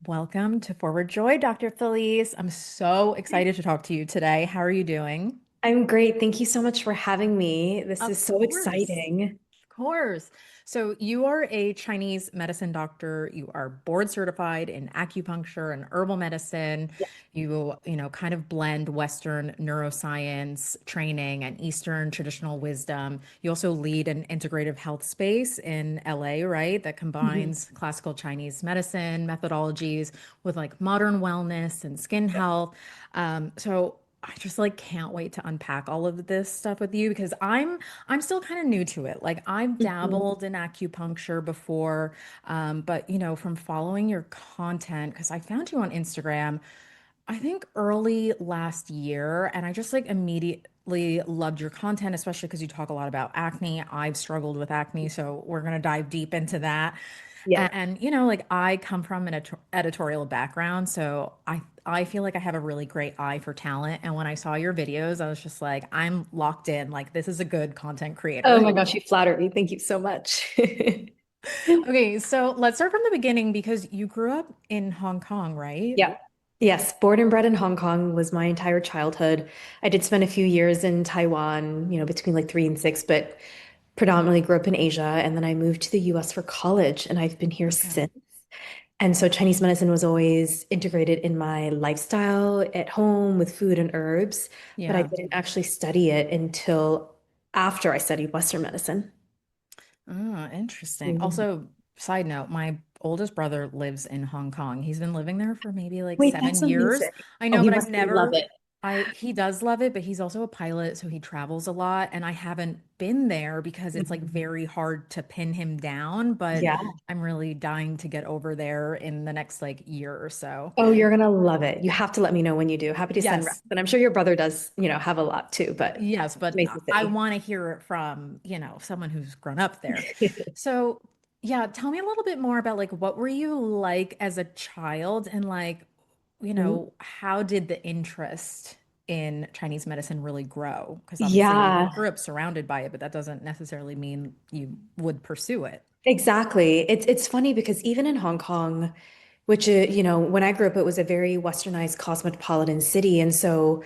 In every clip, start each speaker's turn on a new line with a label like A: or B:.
A: Welcome to Forward Joy, Dr. Felice. I'm so excited to talk to you today. How are you doing?
B: I'm great. Thank you so much for having me. This is
A: Of
B: so
A: course.
B: exciting.
A: Of course. So, you are a Chinese medicine doctor. You are board certified in acupuncture and herbal medicine.
B: Yeah.
A: You kind of blend Western neuroscience training and Eastern traditional wisdom. You also lead an integrative health space in LA, right? That
B: Mhm.
A: combines classical Chinese medicine methodologies with like modern wellness and skin health. So I just like can't wait to unpack all of this stuff with you because I'm still kind of new to it. Like I've
B: Mhm.
A: dabbled in acupuncture before, but from following your content, because I found you on Instagram, I think early last year, and I just like immediately loved your content, especially because you talk a lot about acne. I've struggled with acne, so we're gonna dive deep into that.
B: Yeah.
A: And like I come from an editorial background, so I feel like I have a really great eye for talent. And when I saw your videos, I was just like, I'm locked in. Like this is a good content
B: Oh
A: creator.
B: my gosh, you flatter me. Thank you so much.
A: Okay, so let's start from the beginning because you grew up in Hong Kong, right?
B: Yeah. Yes, born and bred in Hong Kong was my entire childhood. I did spend a few years in Taiwan, between like 3 and 6, but predominantly grew up in Asia. And then I moved to the US for college, and I've been here
A: Okay.
B: since. And so Chinese medicine was always integrated in my lifestyle at home with food and herbs, but I
A: Yeah.
B: didn't actually study it until after I studied Western medicine.
A: Oh, interesting.
B: Mhm.
A: Also, side note, my oldest brother lives in Hong Kong. He's been living there for maybe like
B: Wait, that's
A: 7 years.
B: amazing.
A: I
B: Oh,
A: know,
B: he
A: but I've
B: must love
A: never,
B: it.
A: he does love it, but he's also a pilot, so he travels a lot. And I haven't been there because it's like
B: Mhm.
A: very hard to pin him down, but
B: Yeah.
A: I'm really dying to get over there in the next like year or so.
B: Oh, you're gonna love it. You have to let me know when you do. Happy to send reps.
A: Yes.
B: And I'm sure your brother does, have a lot too, but
A: Yes,
B: it's
A: but
B: amazing
A: I
B: city.
A: want to hear it from, someone who's grown up there. So, yeah, tell me a little bit more about like what were you like as a child and like, how did the interest in Chinese medicine really grow? Because obviously you
B: Yeah,
A: grew up surrounded by it, but that doesn't necessarily mean you would pursue it.
B: exactly. It's funny because even in Hong Kong, which when I grew up, it was a very westernized cosmopolitan city, and so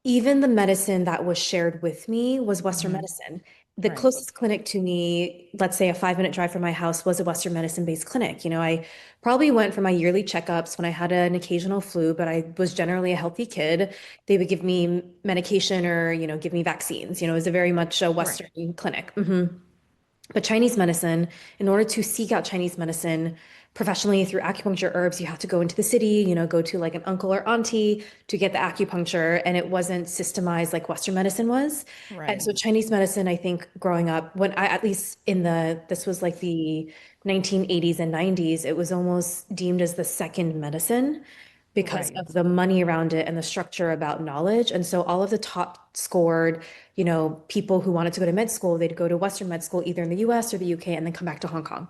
B: even the medicine that was shared with me was Western
A: Hmm.
B: medicine. The
A: Right.
B: closest clinic to me, let's say a 5-minute drive from my house, was a Western medicine-based clinic. I probably went for my yearly checkups when I had an occasional flu, but I was generally a healthy kid. They would give me medication or, give me vaccines. It was a very much a
A: Right.
B: Western clinic. But Chinese medicine, in order to seek out Chinese medicine professionally through acupuncture herbs, you have to go into the city, go to like an uncle or auntie to get the acupuncture. And it wasn't systemized like Western medicine was. And
A: Right.
B: so Chinese medicine, I think growing up, when I, at least this was like the 1980s and 90s, it was almost deemed as the second medicine because
A: Right.
B: of the money around it and the structure about knowledge. And so all of the top scored people who wanted to go to med school, they'd go to Western med school, either in the US or the UK, and then come back to Hong Kong.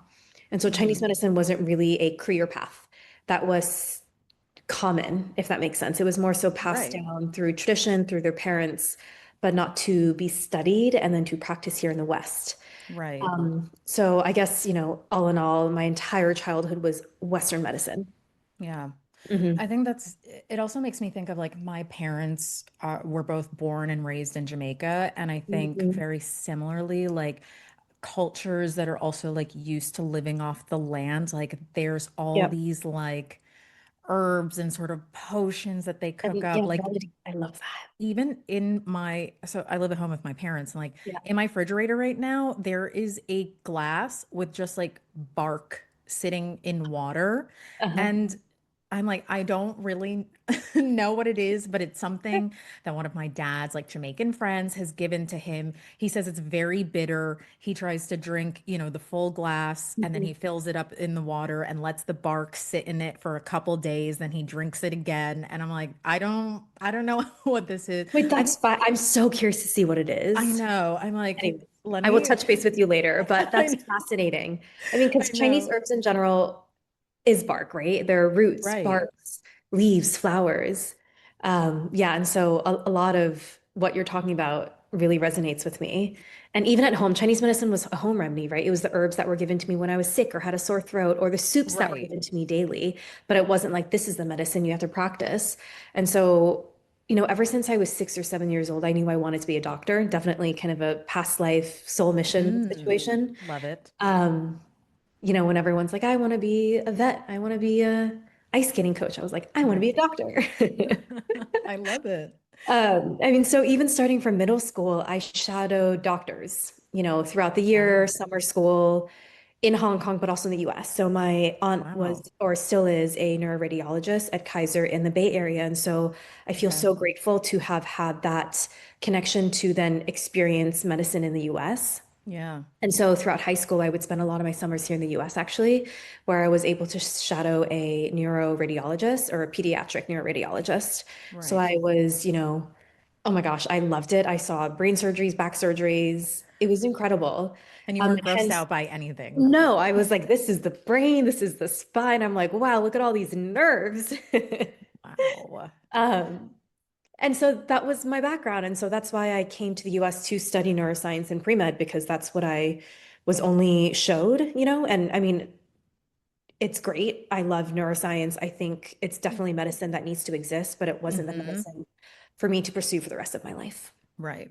B: And so Chinese
A: Hmm.
B: medicine wasn't really a career path that was common, if that makes sense. It was more so passed
A: Right.
B: down through tradition, through their parents, but not to be studied and then to practice here in the West.
A: Right.
B: So I guess, all in all, my entire childhood was Western medicine.
A: Yeah.
B: Hmm.
A: I think it also makes me think of like my parents were both born and raised in Jamaica. And I think
B: Hmm.
A: very similarly, like cultures that are also like used to living off the land, like there's all
B: Yeah.
A: these like herbs and sort of potions that they cook
B: And
A: up.
B: yeah,
A: Like
B: remedy. I love that.
A: even so I live at home with my parents and like
B: Yeah.
A: in my refrigerator right now, there is a glass with just like bark sitting in water.
B: Uh-huh.
A: And I'm like, I don't really know what it is, but it's something that one of my dad's like Jamaican friends has given to him. He says it's very bitter. He tries to drink, the full glass and then
B: Mhm.
A: he fills it up in the water and lets the bark sit in it for a couple days. Then he drinks it again. And I'm like, I don't know what this is.
B: Wait, that's fine. I'm so curious to see what it
A: I
B: is.
A: know. I'm like,
B: Anyway,
A: let
B: I will
A: me,
B: touch base with you later, but
A: I
B: that's
A: know.
B: fascinating. I mean, because
A: I
B: Chinese
A: know.
B: herbs in general is bark, right? They're roots,
A: Right.
B: barks, leaves, flowers. Yeah, and so a lot of what you're talking about really resonates with me. And even at home, Chinese medicine was a home remedy, right? It was the herbs that were given to me when I was sick or had a sore throat, or the soups that were
A: Right.
B: given to me daily. But it wasn't like, this is the medicine you have to practice. And so, ever since I was 6 or 7 years old, I knew I wanted to be a doctor, definitely kind of a past life soul mission
A: Mm,
B: situation.
A: love it.
B: Um, when everyone's like, I want to be a vet, I want to be a ice skating coach, I was like, I want to be a
A: Right.
B: doctor.
A: I love it.
B: I mean, so even starting from middle school, I shadowed doctors, throughout the year,
A: Wow.
B: summer school in Hong Kong, but also in the US. So my aunt was,
A: Wow.
B: or still is, a neuroradiologist at Kaiser in the Bay Area. And so I feel
A: Okay.
B: so grateful to have had that connection to then experience medicine in the US.
A: Yeah.
B: And so throughout high school, I would spend a lot of my summers here in the US actually, where I was able to shadow a neuroradiologist or a pediatric neuroradiologist. So
A: Right.
B: I was, oh my gosh, I loved it. I saw brain surgeries, back surgeries. It was incredible.
A: And you weren't grossed
B: Hence,
A: out by anything.
B: no, I was like, this is the brain, this is the spine. I'm like, wow, look at all these nerves.
A: Wow.
B: Um, and so that was my background. And so that's why I came to the US to study neuroscience and pre-med because that's what I was only showed, and I mean, it's great. I love neuroscience. I think it's definitely medicine that needs to exist, but it wasn't the
A: Hmm.
B: medicine for me to pursue for the rest of my life.
A: Right.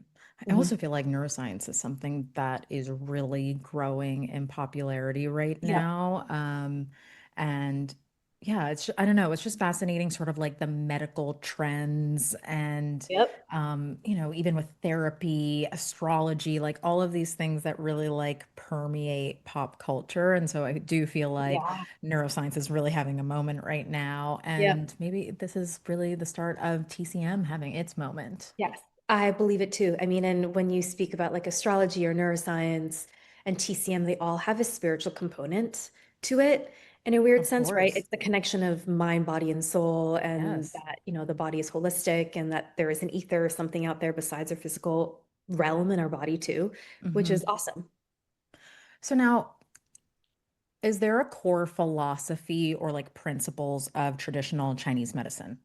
A: I
B: Mhm.
A: also feel like neuroscience is something that is really growing in popularity right
B: Yep.
A: now. And yeah, I don't know, it's just fascinating, sort of like the medical trends and,
B: Yep.
A: even with therapy, astrology, like all of these things that really like permeate pop culture. And so I do feel like
B: Yeah.
A: neuroscience is really having a moment right now.
B: Yep.
A: And maybe this is really the start of TCM having its moment.
B: Yes, I believe it too. I mean, and when you speak about like astrology or neuroscience and TCM, they all have a spiritual component to it in a weird
A: Of
B: sense, right?
A: course.
B: It's the connection of mind, body, and soul, and
A: Yes.
B: that, the body is holistic and that there is an ether or something out there besides our physical realm in our body too, which
A: Hmm.
B: is awesome.
A: So now, is there a core philosophy or like principles of traditional Chinese medicine?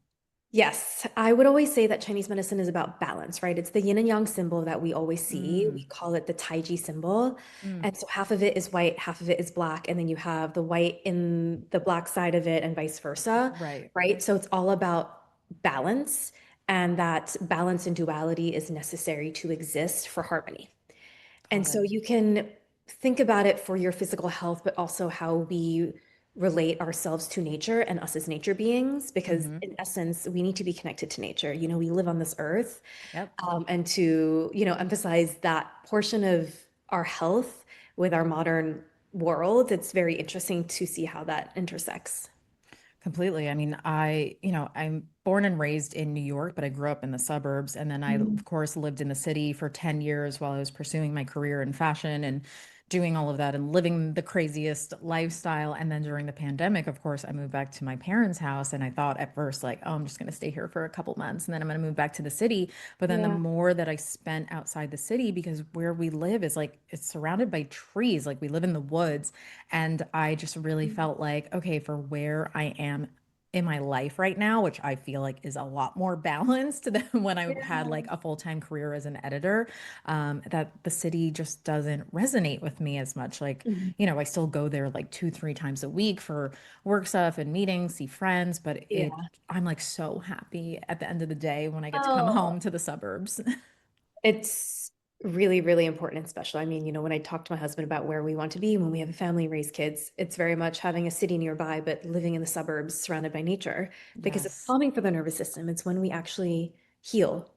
B: Yes, I would always say that Chinese medicine is about balance, right? It's the yin and yang symbol that we always see. We
A: Mm,
B: call it the Taiji symbol.
A: mm,
B: And so half of it is white, half of it is black, and then you have the white in the black side of it and vice versa,
A: right.
B: right? So it's all about balance, and that balance and duality is necessary to exist for harmony. And
A: Got
B: so
A: it.
B: you can think about it for your physical health, but also how we relate ourselves to nature and us as nature beings, because
A: Hmm.
B: in essence, we need to be connected to nature. We live on this earth,
A: Yep.
B: and to, emphasize that portion of our health with our modern world, it's very interesting to see how that intersects.
A: Completely. I mean, I'm born and raised in New York, but I grew up in the suburbs. And then I,
B: Mhm.
A: of course, lived in the city for 10 years while I was pursuing my career in fashion and doing all of that and living the craziest lifestyle. And then during the pandemic, of course, I moved back to my parents' house. And I thought at first, like, oh, I'm just going to stay here for a couple months and then I'm going to move back to the city. But then the
B: Yeah.
A: more that I spent outside the city, because where we live is like, it's surrounded by trees, like we live in the woods. And I just really felt like, okay, for where I am in my life right now, which I feel like is a lot more balanced than when I had
B: Yeah.
A: like a full-time career as an editor, that the city just doesn't resonate with me as much. Like,
B: Mhm.
A: I still go there like 2, 3 times a week for work stuff and meetings, see friends, but
B: Yeah.
A: I'm like so happy at the end of the day when I get to come
B: Oh,
A: home to the suburbs.
B: it's really, really important and special. I mean, when I talk to my husband about where we want to be when we have a family, raise kids, it's very much having a city nearby, but living in the suburbs surrounded by nature because it's
A: Yes.
B: calming for the nervous system. It's when we actually heal.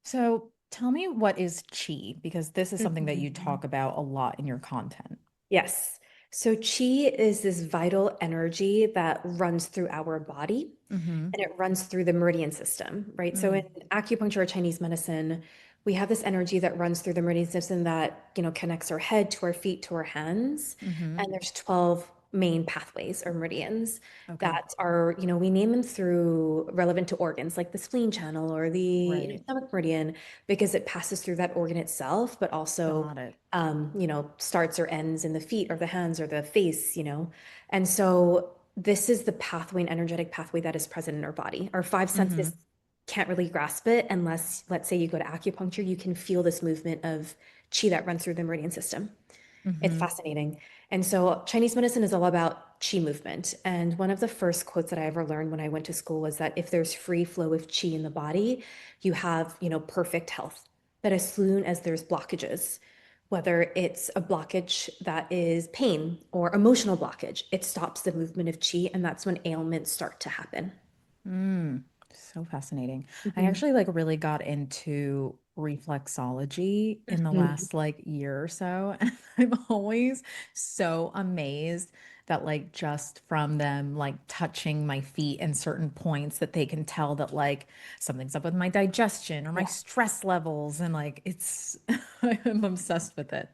A: So tell me, what is chi? Because this is something that you
B: Mhm.
A: talk about a lot in your content.
B: Yes. So chi is this vital energy that runs through our body
A: Mm-hmm.
B: and it runs through the meridian system, right? So in
A: Mm,
B: acupuncture or Chinese medicine, we have this energy that runs through the meridian system that, connects our head to our feet to our hands.
A: mm-hmm.
B: And there's 12 main pathways or meridians
A: Okay.
B: that are, we name them through relevant to organs like the spleen channel or the,
A: Right.
B: stomach meridian because it passes through that organ itself, but also
A: Got it.
B: starts or ends in the feet or the hands or the face. And so this is the pathway, an energetic pathway that is present in our body. Our five
A: Mm-hmm.
B: senses can't really grasp it unless, let's say, you go to acupuncture, you can feel this movement of qi that runs through the meridian system. It's
A: Mm-hmm.
B: fascinating. And so Chinese medicine is all about qi movement. And one of the first quotes that I ever learned when I went to school was that if there's free flow of qi in the body, you have, perfect health. But as soon as there's blockages, whether it's a blockage that is pain or emotional blockage, it stops the movement of qi, and that's when ailments start to happen.
A: Mm, so fascinating. I
B: Mhm.
A: actually like really got into reflexology in the
B: Mhm.
A: last like year or so. And I'm always so amazed that like just from them like touching my feet and certain points that they can tell that like something's up with my digestion or my
B: Yeah.
A: stress levels. And like it's I'm obsessed with it.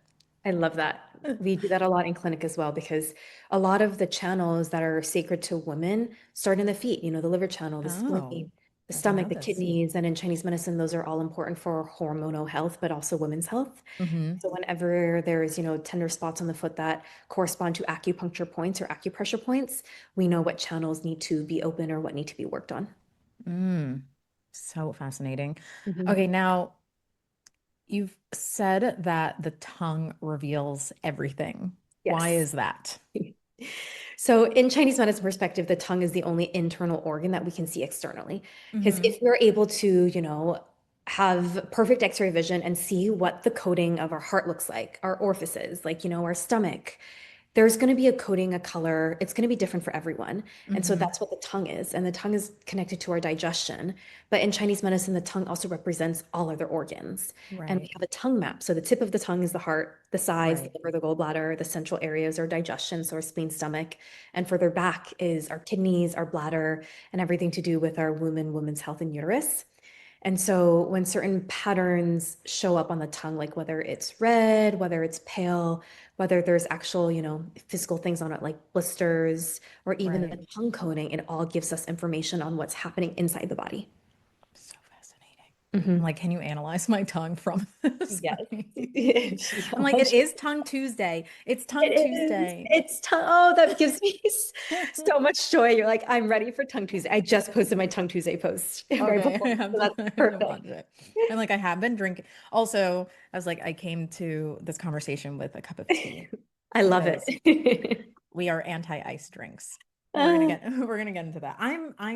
B: I love that. We do that a lot in clinic as well because a lot of the channels that are sacred to women start in the feet, the liver channel, the
A: Oh,
B: spleen, the
A: I didn't
B: stomach,
A: know
B: the
A: this.
B: kidneys, and in Chinese medicine, those are all important for hormonal health, but also women's health.
A: Hmm.
B: So whenever there's, tender spots on the foot that correspond to acupuncture points or acupressure points, we know what channels need to be open or what need to be worked on.
A: Mm, so fascinating.
B: Mhm.
A: Okay, now you've said that the tongue reveals everything. Why
B: Yes.
A: is that?
B: So, in Chinese medicine perspective, the tongue is the only internal organ that we can see externally. Because
A: Hmm.
B: if we're able to, have perfect X-ray vision and see what the coating of our heart looks like, our orifices, like, our stomach, there's going to be a coating, a color. It's going to be different for everyone. And so
A: Hmm.
B: that's what the tongue is. And the tongue is connected to our digestion. But in Chinese medicine, the tongue also represents all other organs. And we
A: Right,
B: have a tongue map. So the tip of the tongue is the heart, the sides, the
A: right.
B: liver, the gallbladder, the central areas are digestion, so our spleen, stomach. And further back is our kidneys, our bladder, and everything to do with our womb and women's health and uterus. And so when certain patterns show up on the tongue, like whether it's red, whether it's pale, whether there's actual, physical things on it like blisters or even
A: Right.
B: the tongue coating, it all gives us information on what's happening inside the body.
A: So fascinating. I'm
B: Mhm.
A: like, can you analyze my tongue from this?
B: Yes. Yeah,
A: I'm like, it is Tongue Tuesday. It's Tongue
B: it is.
A: Tuesday.
B: It's tongue. Oh, that gives me so much joy. You're like, I'm ready for Tongue Tuesday. I just posted my Tongue Tuesday post right
A: Okay,
B: before, so that's
A: I have to
B: perfect.
A: watch it. And like I have been drinking. Also, I was like, I came to this conversation with a cup of tea
B: I love
A: because
B: it.
A: we are anti-ice drinks. We're gonna
B: Ah,
A: get we're gonna get into that.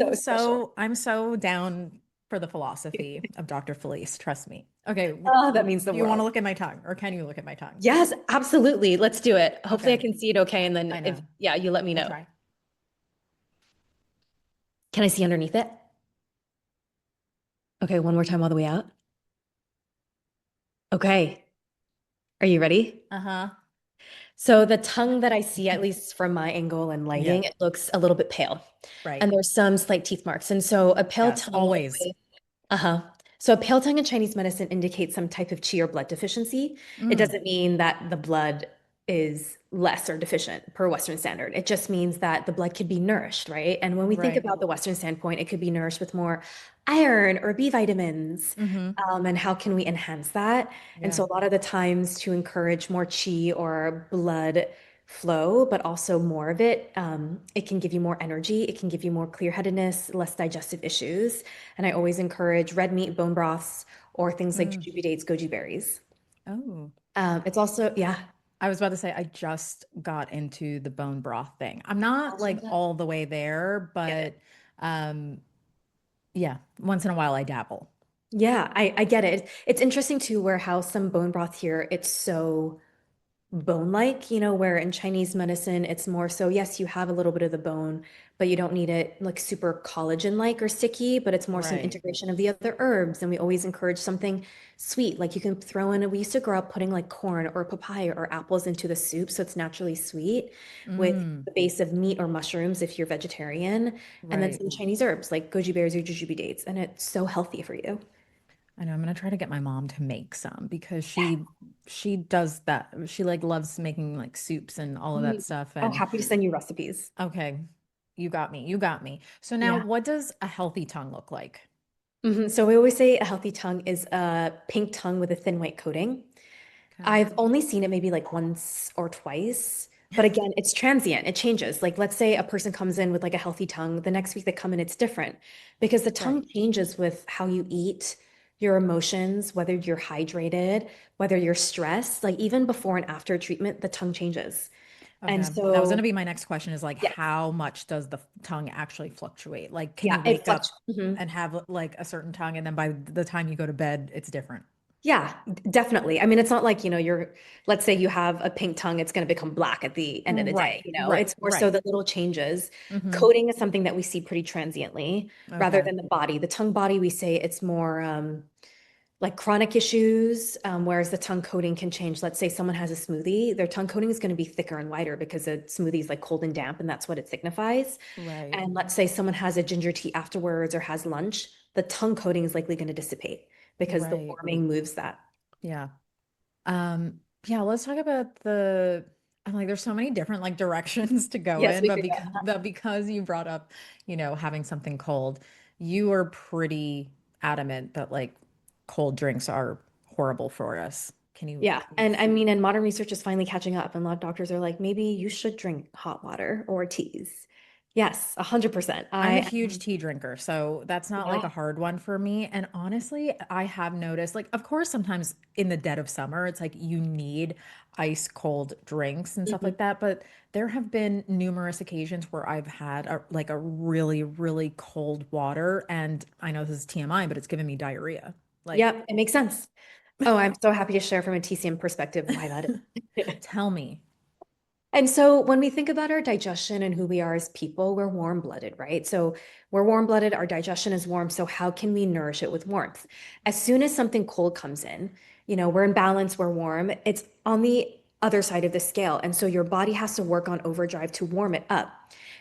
B: so special.
A: I'm so down for the philosophy of Dr. Felice. Trust me. Okay,
B: Oh, that means the
A: do you want to
B: world.
A: look at my tongue, or can you look at my tongue?
B: Yes, absolutely. Let's do it. Hopefully I
A: Okay,
B: can see it okay. And then
A: I
B: if,
A: know.
B: yeah, you let me
A: Let me
B: know.
A: try.
B: Can I see underneath it? Okay, one more time all the way out. Okay. Are you ready?
A: Uh-huh.
B: So the tongue that I see, at least from my angle and
A: Yeah.
B: lighting, it looks a little bit pale.
A: Right.
B: And there's some slight teeth marks. And so a pale
A: Yes.
B: tongue
A: Always.
B: uh-huh. So a pale tongue in Chinese medicine indicates some type of qi or blood deficiency. It
A: Mm,
B: doesn't mean that the blood is less or deficient per Western standard. It just means that the blood could be nourished, right? And when we think
A: right.
B: about the Western standpoint, it could be nourished with more iron or B vitamins.
A: Mm-hmm.
B: And how can we enhance that? And
A: Yeah.
B: so a lot of the times to encourage more qi or blood flow, but also more of it, it can give you more energy. It can give you more clear-headedness, less digestive issues. And I always encourage red meat, bone broths, or things like
A: Mm.
B: jujube dates, goji berries.
A: Oh.
B: It's also, yeah.
A: I was about to say I just got into the bone broth thing. I'm not like all the way there,
B: Get it.
A: but um yeah, once in a while I dabble.
B: Yeah, I get it. It's interesting too, where how some bone broth here, it's so bone-like, where in Chinese medicine, it's more so, yes, you have a little bit of the bone, but you don't need it like super collagen-like or sticky, but it's more some
A: Right.
B: integration of the other herbs. And we always encourage something sweet, like you can throw in, we used to grow up putting like corn or papaya or apples into the soup, so it's naturally sweet with
A: Mm,
B: the base of meat or mushrooms if you're vegetarian, and then
A: right.
B: some Chinese herbs like goji berries or jujube dates, and it's so healthy for you.
A: I know I'm gonna try to get my mom to make some because
B: Yeah.
A: she does that. She like loves making like soups and all of that
B: Mm.
A: stuff.
B: Oh,
A: And
B: happy to send you recipes.
A: okay, you got me. You got me. So now
B: Yeah.
A: what does a healthy tongue look like?
B: So we always say a healthy tongue is a pink tongue with a thin white coating.
A: Okay.
B: I've only seen it maybe like once or twice, but again, it's transient. It changes. Like let's say a person comes in with like a healthy tongue, the next week they come in, it's different because the tongue
A: Right.
B: changes with how you eat, your emotions, whether you're hydrated, whether you're stressed, like even before and after treatment, the tongue changes. And
A: Okay. That was going to
B: so,
A: be my next question is like,
B: yes,
A: how much does the tongue actually fluctuate? Like, can you
B: yeah, it
A: wake up
B: fluctuates.
A: and have like a certain tongue and then by the time you go to bed, it's different?
B: Yeah, definitely. I mean, it's not like, let's say you have a pink tongue, it's going to become black at the end of the day.
A: Right, right,
B: It's more so
A: right.
B: the little changes.
A: Mm-hmm.
B: Coating is something that we see pretty transiently rather
A: Okay.
B: than the body. The tongue body, we say it's more like chronic issues, whereas the tongue coating can change. Let's say someone has a smoothie, their tongue coating is going to be thicker and wider because a smoothie is like cold and damp, and that's what it signifies.
A: Right,
B: And let's say someone has a ginger tea afterwards or has lunch, the tongue coating is likely going to dissipate because the
A: right.
B: warming moves that.
A: Yeah. Yeah, let's talk about I'm like, there's so many different like directions to go
B: Yes,
A: in,
B: we
A: but
B: could
A: because you brought up, having something cold, you are pretty adamant that like cold drinks are horrible for us.
B: Yeah.
A: Can you
B: And I mean, and modern research is finally catching up, and a lot of doctors are like, maybe you should drink hot water or teas. Yes, 100%.
A: I'm a huge tea drinker, so that's not like
B: Yeah.
A: a hard one for me. And honestly, I have noticed, like, of course, sometimes in the dead of summer, it's like you need ice cold drinks and stuff
B: Mhm.
A: like that. But there have been numerous occasions where I've had like a really, really cold water. And I know this is TMI, but it's given me diarrhea. Like,
B: Yep, it makes sense. Oh, I'm so happy to share from a TCM perspective why that is.
A: tell me.
B: And so when we think about our digestion and who we are as people, we're warm-blooded, right? So we're warm-blooded, our digestion is warm. So how can we nourish it with warmth? As soon as something cold comes in, we're in balance, we're warm, it's on the other side of the scale. And so your body has to work on overdrive to warm it up.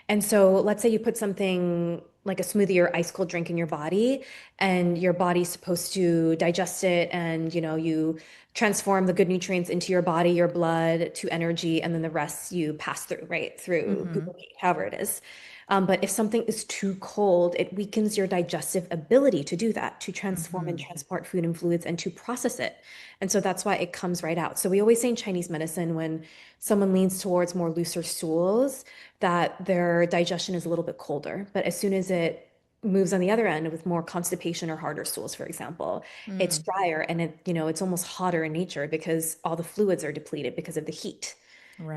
B: And so let's say you put something like a smoothie or ice cold drink in your body, and your body's supposed to digest it, and you transform the good nutrients into your body, your blood to energy, and then the rest you pass through, right? Through
A: Mm-hmm.
B: poop, however it is. But if something is too cold, it weakens your digestive ability to do that, to transform and
A: Mm-hmm.
B: transport food and fluids and to process it. And so that's why it comes right out. So we always say in Chinese medicine, when someone leans towards more looser stools, that their digestion is a little bit colder. But as soon as it moves on the other end with more constipation or harder stools, for example, it's
A: Mm,
B: drier, and it's almost hotter in nature because all the fluids are depleted because of the heat.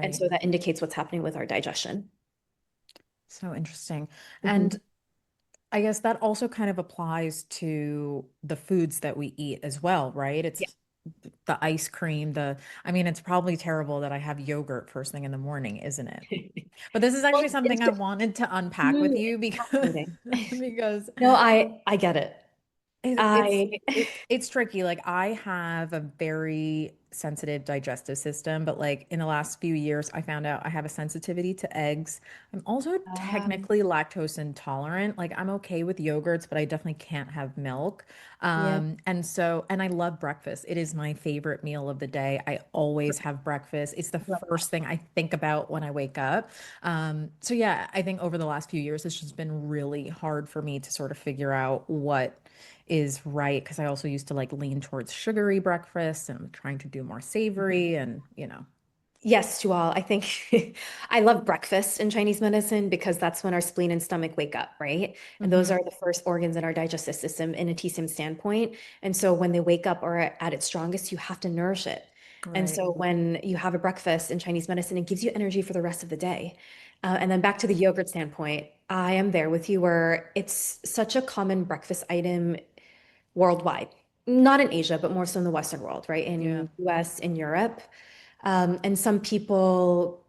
B: And
A: right.
B: so that indicates what's happening with our digestion.
A: So interesting. And
B: Mhm.
A: I guess that also kind of applies to the foods that we eat as well, right?
B: Yeah.
A: It's the ice cream, I mean, it's probably terrible that I have yogurt first thing in the morning, isn't it? But this is
B: Well,
A: actually something I wanted to unpack with you
B: it's
A: because
B: fascinating.
A: because
B: No, I get it.
A: it's
B: I
A: it's tricky. Like I have a very sensitive digestive system, but like in the last few years, I found out I have a sensitivity to eggs. I'm also
B: um,
A: technically lactose intolerant. Like I'm okay with yogurts, but I definitely can't have milk.
B: yeah.
A: And I love breakfast. It is my favorite meal of the day. I always have breakfast. It's the
B: Love
A: first thing I think about when I wake up. So yeah, I think over the last few years, it's just been really hard for me to sort of figure out what is right because I also used to like lean towards sugary breakfast and I'm trying to do more
B: that.
A: savory and.
B: Yes, to all. I think I love breakfast in Chinese medicine because that's when our spleen and stomach wake up, right? And those
A: Hmm.
B: are the first organs in our digestive system in a TCM standpoint. And so when they wake up or are at its strongest, you have to nourish it. And
A: Right.
B: so when you have a breakfast in Chinese medicine, it gives you energy for the rest of the day. And then back to the yogurt standpoint, I am there with you where it's such a common breakfast item worldwide, not in Asia, but more so in the Western world, right?
A: Yeah.
B: In US, in Europe. And some people,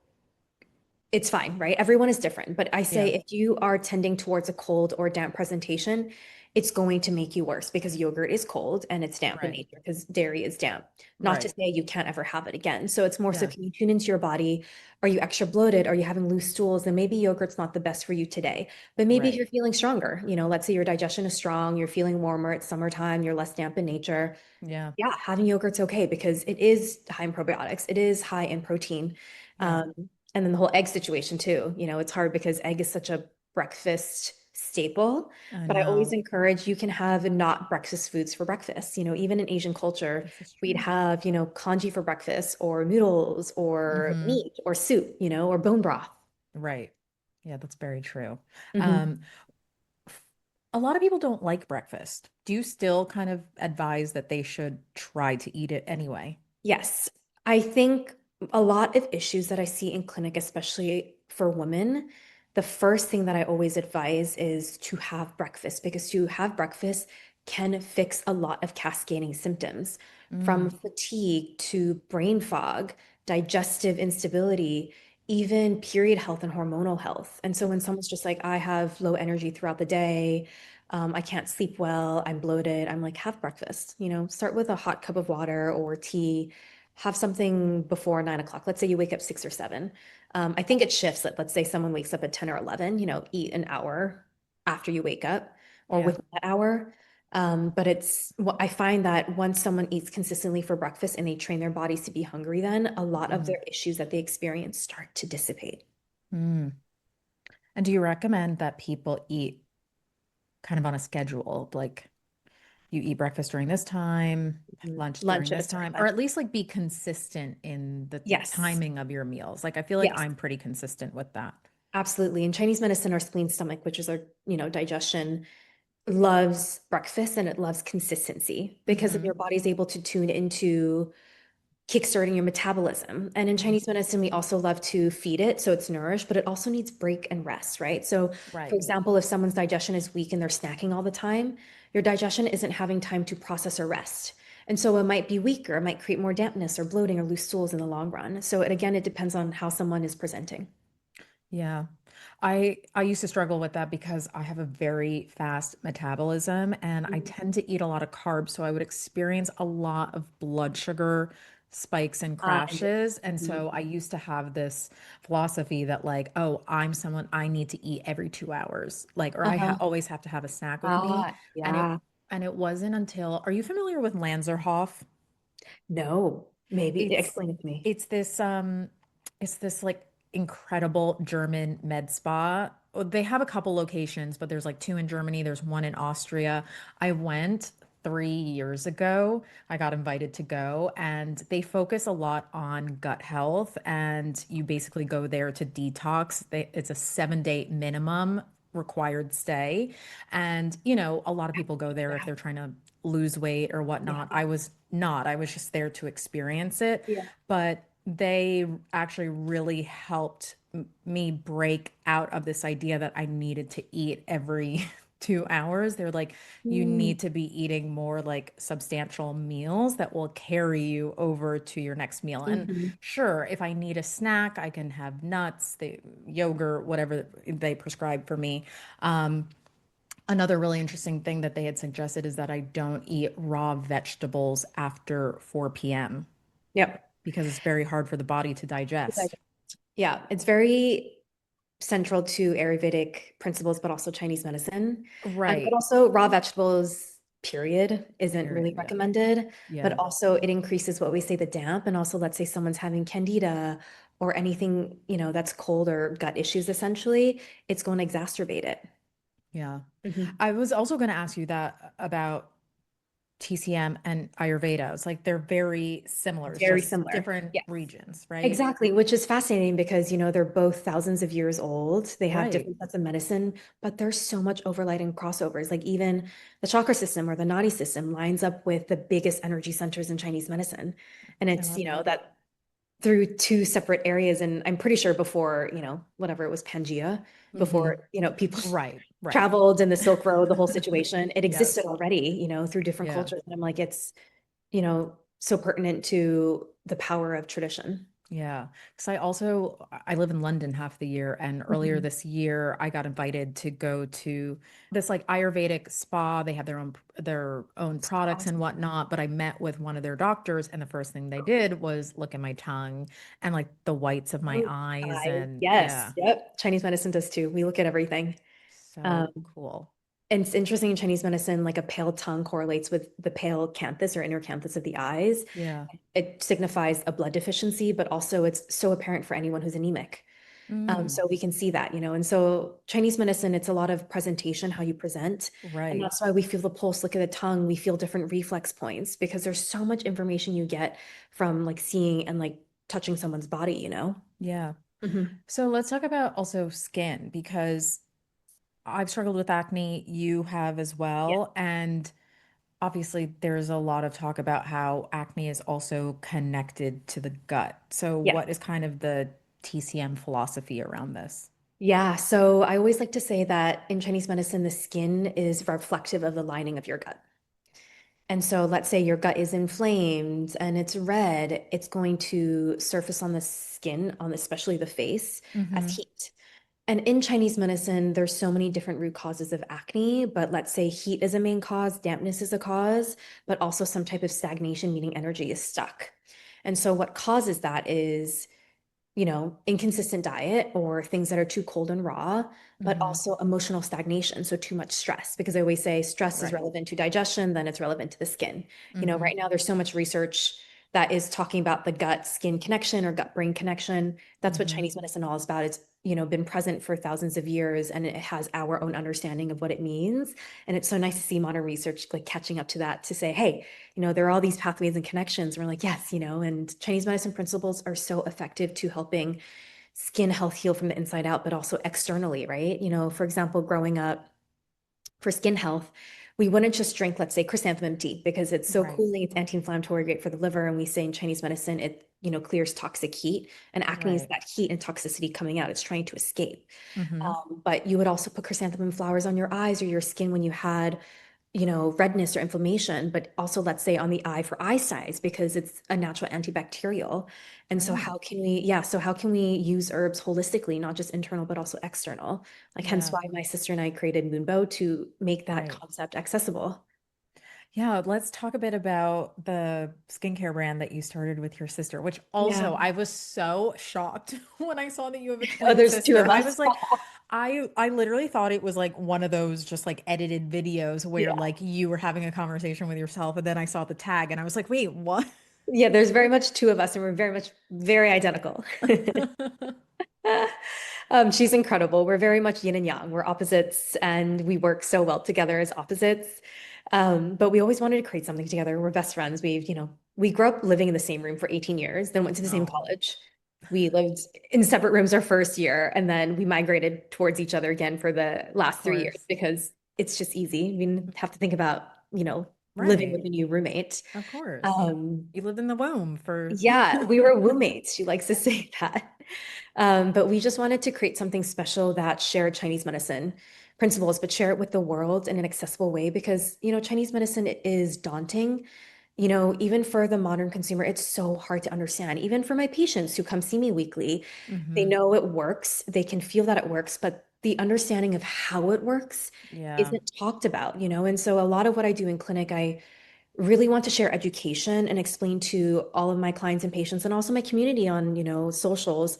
B: it's fine, right? Everyone is different. But I say
A: Yeah.
B: if you are tending towards a cold or damp presentation, it's going to make you worse because yogurt is cold and it's damp in
A: Right.
B: nature because dairy is damp. Not to
A: Right.
B: say you can't ever have it again. So it's more so
A: Yeah.
B: can you tune into your body? Are you extra bloated? Are you having loose stools? Then maybe yogurt's not the best for you today. But maybe if
A: Right.
B: you're feeling stronger, let's say your digestion is strong, you're feeling warmer, it's summertime, you're less damp in nature.
A: Yeah.
B: Yeah, having yogurt's okay because it is high in probiotics. It is high in protein.
A: Yeah.
B: And then the whole egg situation too. It's hard because egg is such a breakfast staple,
A: I
B: but I always
A: know.
B: encourage you can have not breakfast foods for breakfast. Even in Asian culture,
A: This is
B: we'd
A: true.
B: have, congee for breakfast or noodles or
A: Hmm.
B: meat or soup, or bone broth.
A: Right. Yeah, that's very true.
B: Mhm.
A: Um, A lot of people don't like breakfast. Do you still kind of advise that they should try to eat it anyway?
B: Yes, I think a lot of issues that I see in clinic, especially for women, the first thing that I always advise is to have breakfast because to have breakfast can fix a lot of cascading symptoms from
A: Mm,
B: fatigue to brain fog, digestive instability, even period health and hormonal health. And so when someone's just like, I have low energy throughout the day, I can't sleep well, I'm bloated, I'm like, have breakfast, start with a hot cup of water or tea, have something before 9 o'clock. Let's say you wake up 6 or 7. I think it shifts. Let's say someone wakes up at 10 or 11, eat an hour after you wake up or
A: yeah.
B: within that hour. But it's what I find that once someone eats consistently for breakfast and they train their bodies to be hungry, then a lot of
A: Mhm.
B: their issues that they experience start to dissipate.
A: Mm. And do you recommend that people eat kind of on a schedule? Like you eat breakfast during this time,
B: Mhm.
A: lunch
B: Lunch
A: during
B: at a
A: this
B: certain
A: time, or
B: time.
A: at least like be consistent in the
B: Yes.
A: timing of your meals. Like I feel like
B: Yes.
A: I'm pretty consistent with that.
B: Absolutely. In Chinese medicine, our spleen stomach, which is our, digestion, loves breakfast and it loves consistency because of
A: Hmm.
B: your body's able to tune into kickstarting your metabolism. And in Chinese medicine, we also love to feed it so it's nourished, but it also needs break and rest, right? So, for
A: Right.
B: example, if someone's digestion is weak and they're snacking all the time, your digestion isn't having time to process or rest. And so it might be weaker, it might create more dampness or bloating or loose stools in the long run. So, again, it depends on how someone is presenting.
A: Yeah. I used to struggle with that because I have a very fast metabolism and I
B: Mhm.
A: tend to eat a lot of carbs, so I would experience a lot of blood sugar spikes and
B: And
A: crashes. And
B: mhm.
A: so I used to have this philosophy that like, oh, I'm someone I need to eat every 2 hours. Like, or I
B: Uh-huh.
A: always have to have a snack with me. And it
B: Yeah.
A: and it wasn't until, are you familiar with Lanzerhof?
B: No, maybe
A: It's
B: explain it to me.
A: it's this like incredible German med spa. They have a couple locations, but there's like two in Germany, there's one in Austria. I went 3 years ago. I got invited to go, and they focus a lot on gut health, and you basically go there to detox. It's a 7 day minimum required stay. And, a lot of people go there if
B: Yeah.
A: they're trying to lose weight or whatnot.
B: Yeah.
A: I was not. I was just there to experience it.
B: Yeah.
A: But they actually really helped me break out of this idea that I needed to eat every 2 hours. They're like, you
B: Mm.
A: need to be eating more like substantial meals that will carry you over to your next meal. And
B: Mhm.
A: sure, if I need a snack, I can have nuts, yogurt, whatever they prescribe for me. Um, Another really interesting thing that they had suggested is that I don't eat raw vegetables after 4 p.m.
B: Yep.
A: because it's very hard for the body to digest.
B: Yeah, it's very central to Ayurvedic principles, but also Chinese medicine. But
A: Right.
B: also raw vegetables, period, isn't
A: Period.
B: really
A: Yeah.
B: recommended. But
A: Yeah.
B: also it increases what we say the damp. And also let's say someone's having candida or anything, that's cold or gut issues, essentially, it's going to exacerbate it.
A: Yeah.
B: Mhm.
A: I was also going to ask you that about TCM and Ayurveda. It's like they're very similar. It's
B: Very
A: just
B: similar.
A: different
B: Yes.
A: regions, right?
B: Exactly, which is fascinating because, they're both thousands of years old. They have
A: Right.
B: different sets of medicine, but there's so much overlap and crossovers. Like even the chakra system or the nadi system lines up with the biggest energy centers in Chinese medicine. And
A: I
B: it's,
A: love that.
B: that through two separate areas. And I'm pretty sure before, whatever it was, Pangea,
A: Hmm.
B: before, people
A: Right. Right.
B: traveled in the Silk Road, the whole situation, it existed
A: Yes.
B: already, through different
A: Yeah.
B: cultures. And I'm like, it's, so pertinent to the power of tradition.
A: Yeah, because I live in London half the year, and earlier
B: Mhm.
A: this year I got invited to go to this like Ayurvedic spa. They have their own
B: So
A: products and
B: awesome.
A: whatnot, but I met with one of their doctors, and the first thing they did was look at my tongue and like the whites of my
B: Oh,
A: eyes, and
B: yes.
A: yeah,
B: Yep. Chinese medicine does too. We look at everything. Um,
A: so cool.
B: and it's interesting in Chinese medicine, like a pale tongue correlates with the pale canthus or inner canthus of the eyes.
A: Yeah.
B: It signifies a blood deficiency, but also it's so apparent for anyone who's anemic.
A: Mm,
B: So we can see that, and so Chinese medicine, it's a lot of presentation, how you present. And
A: right.
B: that's why we feel the pulse, look at the tongue, we feel different reflex points because there's so much information you get from like seeing and like touching someone's body.
A: Yeah.
B: Mhm.
A: So let's talk about also skin because I've struggled with acne. You have as
B: Yeah.
A: well. And obviously, there's a lot of talk about how acne is also connected to the gut. So,
B: Yeah.
A: what is kind of the TCM philosophy around this?
B: Yeah. So I always like to say that in Chinese medicine, the skin is reflective of the lining of your gut. And so let's say your gut is inflamed and it's red, it's going to surface on the skin, on especially the face, as
A: Mm-hmm.
B: heat. And in Chinese medicine, there's so many different root causes of acne, but let's say heat is a main cause, dampness is a cause, but also some type of stagnation, meaning energy is stuck. And so what causes that is inconsistent diet or things that are too cold and raw, but
A: Mm-hmm.
B: also emotional stagnation. So too much stress, because I always say stress is
A: Right.
B: relevant to digestion, then it's relevant to the skin.
A: Mm-hmm.
B: Right now there's so much research that is talking about the gut skin connection or gut brain connection. That's what
A: Mm-hmm.
B: Chinese medicine all is about. It's, been present for thousands of years and it has our own understanding of what it means. And it's so nice to see modern research like catching up to that to say, hey, there are all these pathways and connections. And we're like, yes, and Chinese medicine principles are so effective to helping skin health heal from the inside out, but also externally, right? For example, growing up for skin health, we wouldn't just drink, let's say, chrysanthemum tea because it's so
A: Right.
B: cooling, it's anti-inflammatory, great for the liver. And we say in Chinese medicine, it, clears toxic heat. And acne is
A: Right.
B: that heat and toxicity coming out. It's trying to escape.
A: Mm-hmm.
B: But you would also put chrysanthemum flowers on your eyes or your skin when you had redness or inflammation, but also let's say on the eye for eye size because it's a natural antibacterial. And so
A: Right.
B: how can we use herbs holistically, not just internal, but also external? Like hence
A: Yeah.
B: why my sister and I created Moonbow to make that
A: Right.
B: concept accessible.
A: Yeah, let's talk a bit about the skincare brand that you started with your sister, which
B: Yeah.
A: also I was so shocked when I saw that you have a
B: Oh,
A: twin
B: there's two
A: sister.
B: of
A: I
B: us.
A: was like, I literally thought it was like one of those just like edited videos where
B: Yeah.
A: like you were having a conversation with yourself, and then I saw the tag and I was like, wait, what?
B: Yeah, there's very much two of us and we're very much very identical. She's incredible. We're very much yin and yang. We're opposites and we work so well together as opposites. But we always wanted to create something together. We're best friends. We grew up living in the same room for 18 years, then went to the same
A: Oh,
B: college. We lived in separate rooms our first year, and then we migrated towards each other again for the
A: of
B: last 3 years
A: course.
B: because it's just easy. We didn't have to think about, living with
A: Right.
B: a new roommate.
A: Of course.
B: Um,
A: You lived in the womb for
B: yeah, we were roommates. She likes to say that. But we just wanted to create something special that shared Chinese medicine principles, but share it with the world in an accessible way because, Chinese medicine is daunting. Even for the modern consumer, it's so hard to understand. Even for my patients who come see me weekly, they
A: hmm
B: know it works, they can feel that it works, but the understanding of how it works
A: Yeah.
B: isn't talked about. And so a lot of what I do in clinic, I really want to share education and explain to all of my clients and patients and also my community on, socials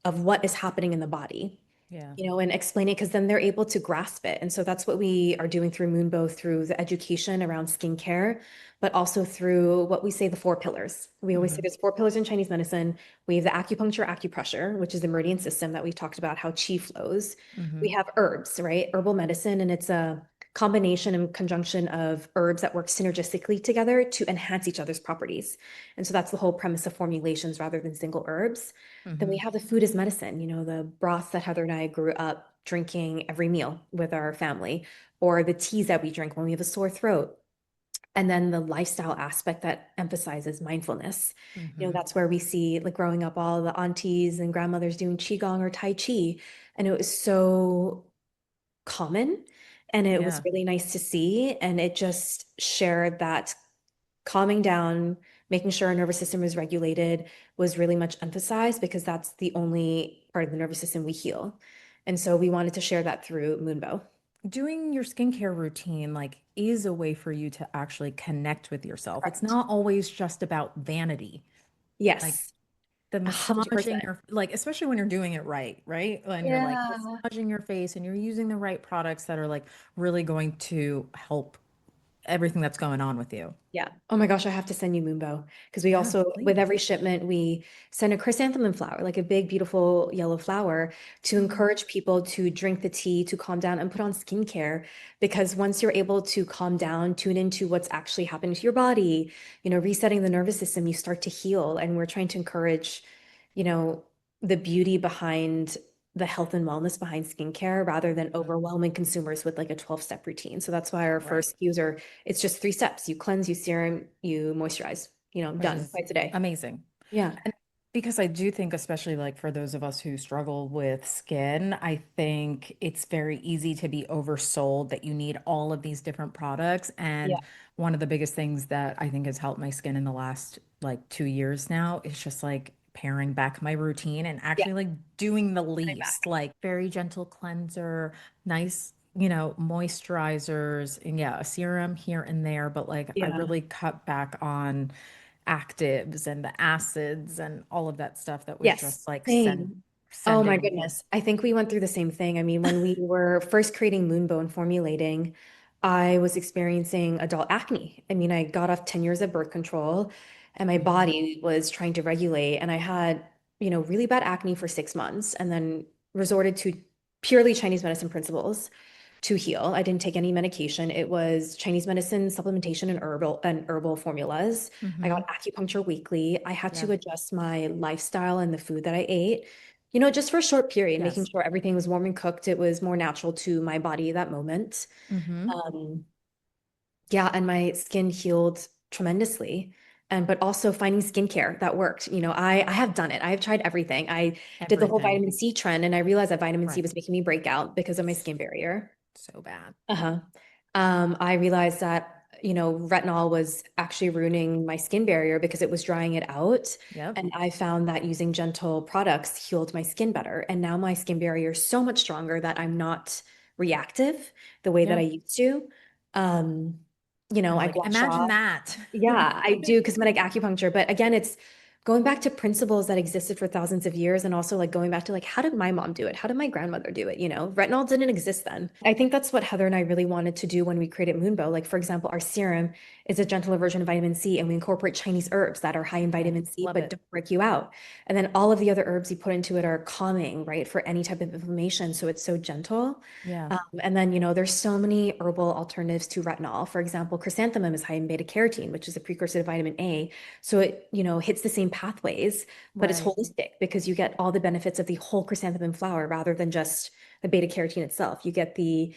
B: of what is happening in the body,
A: Yeah.
B: and explain it because then they're able to grasp it. And so that's what we are doing through Moonbow through the education around skincare, but also through what we say the four pillars. We always say
A: hmm
B: there's four pillars in Chinese medicine. We have the acupuncture, acupressure, which is the meridian system that we've talked about, how qi flows. We
A: hmm
B: have herbs, right? Herbal medicine, and it's a combination and conjunction of herbs that work synergistically together to enhance each other's properties. And so that's the whole premise of formulations rather than single herbs. Then we
A: hmm
B: have the food as medicine, the broths that Heather and I grew up drinking every meal with our family, or the teas that we drink when we have a sore throat. And then the lifestyle aspect that emphasizes mindfulness.
A: hmm
B: That's where we see, like growing up, all the aunties and grandmothers doing Qigong or Tai Chi. And it was so common. And it was
A: Yeah.
B: really nice to see. And it just shared that calming down, making sure our nervous system is regulated was really much emphasized because that's the only part of the nervous system we heal. And so we wanted to share that through Moonbow.
A: Doing your skincare routine like is a way for you to actually connect with yourself. It's
B: Correct.
A: not always just about vanity. Like
B: Yes,
A: the
B: 100%.
A: massaging your like especially when you're doing it right, right? When you're like
B: Yeah.
A: massaging your face and you're using the right products that are like really going to help everything that's going on with you.
B: Yeah. Oh my gosh, I have to send you Moonbow because we
A: Yeah,
B: also, with
A: please.
B: every shipment, we send a chrysanthemum flower, like a big, beautiful yellow flower, to
A: Oh,
B: encourage people to drink the tea, to calm down and put on skincare. Because once you're able to calm down, tune into what's actually happening to your body, resetting the nervous system, you start to heal. And we're trying to encourage, you know, the beauty behind the health and wellness behind skincare rather than
A: Mhm.
B: overwhelming consumers with like a 12-step routine. So that's why our
A: Right.
B: first SKUs are, it's just 3 steps. You cleanse, you serum, you moisturize,
A: Which
B: done
A: is
B: twice a day.
A: amazing.
B: Yeah.
A: And because I do think, especially like for those of us who struggle with skin, I think it's very easy to be oversold that you need all of these different products.
B: Yeah.
A: And one of the biggest things that I think has helped my skin in the last like 2 years now is just like paring back my routine and
B: Yeah.
A: actually like doing the
B: Coming
A: least,
B: back.
A: like very gentle cleanser, nice, moisturizers, and yeah, a serum here and there. But like I
B: Yeah.
A: really cut back on actives and the acids and all of that stuff that was
B: Yes.
A: just like
B: Same. Oh my
A: sending me.
B: goodness. I think we went through the same thing. I mean, when we were first creating Moonbone formulating, I was experiencing adult acne. I mean, I got off 10 years of birth control and my
A: Mhm.
B: body was trying to regulate. And I had, really bad acne for 6 months and then resorted to purely Chinese medicine principles to heal. I didn't take any medication. It was Chinese medicine, supplementation, and herbal formulas. I got
A: Mhm.
B: acupuncture weekly. I had
A: Yeah.
B: to adjust my lifestyle and the food that I ate, just for a short period, making
A: Yes.
B: sure everything was warm and cooked. It was more natural to my body at that moment.
A: Mhm.
B: Um, yeah, and my skin healed tremendously. And but also finding skincare that worked. I have done it. I have tried everything. I did the whole
A: Everything.
B: vitamin C trend and I realized that vitamin C
A: Right.
B: was making me break out because of my skin barrier.
A: So bad.
B: Uh-huh. I realized that, retinol was actually ruining my skin barrier because it was drying it out.
A: Yep.
B: And I found that using gentle products healed my skin better. And now my skin barrier is so much stronger that I'm not reactive the way that I
A: Yep.
B: used to. Um,
A: And
B: I
A: like
B: gua
A: imagine
B: sha.
A: that.
B: Yeah, I do cosmetic acupuncture, but again, it's going back to principles that existed for thousands of years and also like going back to like how did my mom do it? How did my grandmother do it? Retinol didn't exist then. I think that's what Heather and I really wanted to do when we created Moonbow. Like for example, our serum is a gentler version of vitamin C and we incorporate Chinese herbs that are high in
A: Okay.
B: vitamin C
A: Love
B: but
A: it.
B: don't break you out. And then all of the other herbs you put into it are calming, right? For any type of inflammation, so it's so gentle.
A: Yeah.
B: And then, there's so many herbal alternatives to retinol. For example, chrysanthemum is high in beta carotene, which is a precursor to vitamin A. So it, hits the same pathways, but it's
A: Right.
B: holistic because you get all the benefits of the whole chrysanthemum flower rather than just the beta carotene itself. You get the,